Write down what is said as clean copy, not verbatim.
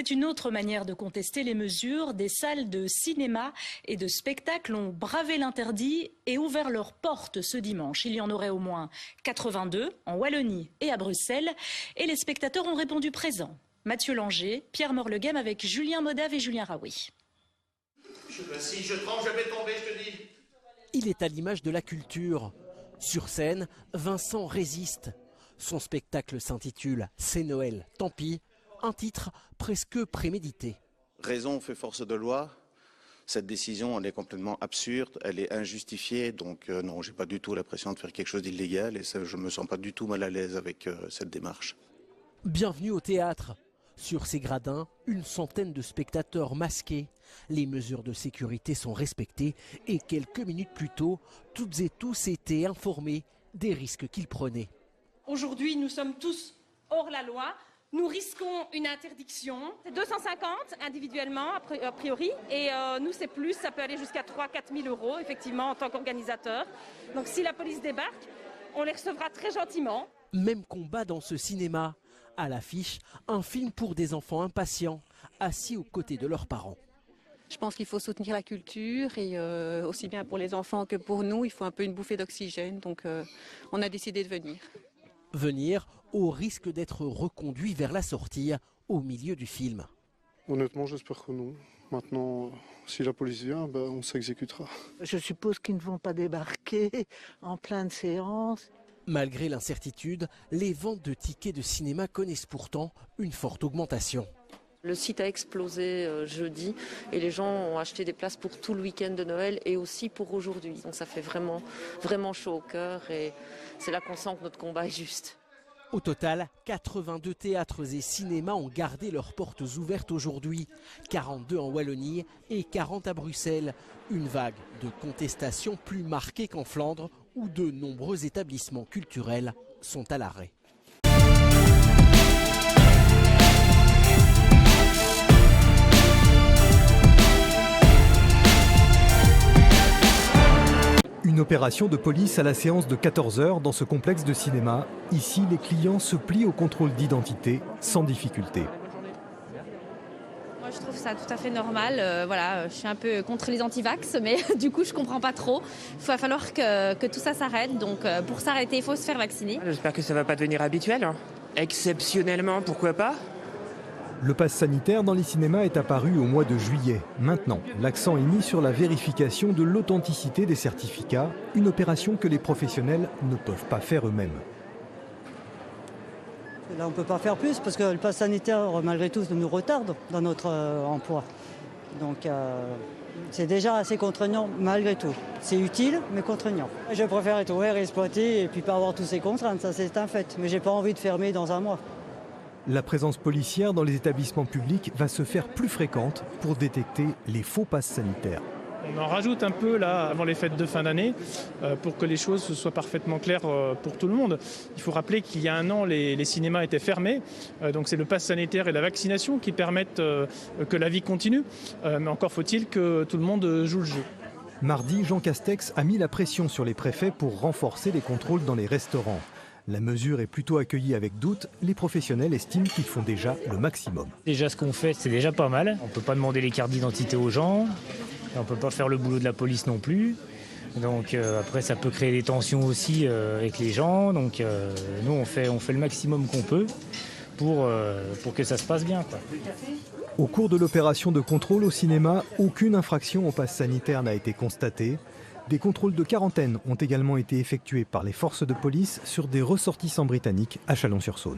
C'est une autre manière de contester les mesures. Des salles de cinéma et de spectacle ont bravé l'interdit et ouvert leurs portes ce dimanche. Il y en aurait au moins 82 en Wallonie et à Bruxelles. Et les spectateurs ont répondu présents. Mathieu Langer, Pierre Morleghem avec Julien Modave et Julien Raoui. Si je tremble, je vais tomber, je te dis. Il est à l'image de la culture. Sur scène, Vincent résiste. Son spectacle s'intitule « C'est Noël, tant pis », un titre presque prémédité. Raison fait force de loi. Cette décision, elle est complètement absurde, elle est injustifiée. Donc non, j'ai pas du tout l'impression de faire quelque chose d'illégal et ça, je me sens pas du tout mal à l'aise avec cette démarche. Bienvenue au théâtre. Sur ces gradins, une centaine de spectateurs masqués. Les mesures de sécurité sont respectées et quelques minutes plus tôt, toutes et tous étaient informés des risques qu'ils prenaient. Aujourd'hui, nous sommes tous hors la loi. Nous risquons une interdiction. C'est 250 individuellement, a priori. Et nous, c'est plus. Ça peut aller jusqu'à 3 000 à 4 000 euros, effectivement, en tant qu'organisateur. Donc si la police débarque, on les recevra très gentiment. Même combat dans ce cinéma. À l'affiche, un film pour des enfants impatients, assis aux côtés de leurs parents. Je pense qu'il faut soutenir la culture et aussi bien pour les enfants que pour nous, il faut un peu une bouffée d'oxygène. Donc on a décidé de venir. Venir au risque d'être reconduit vers la sortie au milieu du film. Honnêtement, j'espère que non. Maintenant, si la police vient, on s'exécutera. Je suppose qu'ils ne vont pas débarquer en pleine séance. Malgré l'incertitude, les ventes de tickets de cinéma connaissent pourtant une forte augmentation. Le site a explosé jeudi et les gens ont acheté des places pour tout le week-end de Noël et aussi pour aujourd'hui. Donc ça fait vraiment, vraiment chaud au cœur et c'est là qu'on sent que notre combat est juste. Au total, 82 théâtres et cinémas ont gardé leurs portes ouvertes aujourd'hui. 42 en Wallonie et 40 à Bruxelles. Une vague de contestation plus marquée qu'en Flandre où de nombreux établissements culturels sont à l'arrêt. Une opération de police à la séance de 14 h dans ce complexe de cinéma. Ici, les clients se plient au contrôle d'identité sans difficulté. Moi, je trouve ça tout à fait normal. Voilà, je suis un peu contre les antivax, mais du coup, je comprends pas trop. Il va falloir que tout ça s'arrête. Donc, pour s'arrêter, il faut se faire vacciner. J'espère que ça va pas devenir habituel. Hein. Exceptionnellement, pourquoi pas ? Le pass sanitaire dans les cinémas est apparu au mois de juillet. Maintenant, l'accent est mis sur la vérification de l'authenticité des certificats, une opération que les professionnels ne peuvent pas faire eux-mêmes. Là, on ne peut pas faire plus parce que le pass sanitaire, malgré tout, nous retarde dans notre emploi. Donc, c'est déjà assez contraignant malgré tout. C'est utile, mais contraignant. Je préfère être ouvert et exploiter et puis pas avoir toutes ces contraintes, ça c'est un fait. Mais j'ai pas envie de fermer dans un mois. La présence policière dans les établissements publics va se faire plus fréquente pour détecter les faux passes sanitaires. On en rajoute un peu là avant les fêtes de fin d'année pour que les choses soient parfaitement claires pour tout le monde. Il faut rappeler qu'il y a un an, les cinémas étaient fermés. Donc c'est le pass sanitaire et la vaccination qui permettent que la vie continue. Mais encore faut-il que tout le monde joue le jeu. Mardi, Jean Castex a mis la pression sur les préfets pour renforcer les contrôles dans les restaurants. La mesure est plutôt accueillie avec doute. Les professionnels estiment qu'ils font déjà le maximum. Déjà ce qu'on fait, c'est déjà pas mal. On ne peut pas demander les cartes d'identité aux gens. On ne peut pas faire le boulot de la police non plus. Donc après, ça peut créer des tensions aussi avec les gens. Donc nous, on fait le maximum qu'on peut pour que ça se passe bien, quoi. Au cours de l'opération de contrôle au cinéma, aucune infraction au pass sanitaire n'a été constatée. Des contrôles de quarantaine ont également été effectués par les forces de police sur des ressortissants britanniques à Chalon-sur-Saône.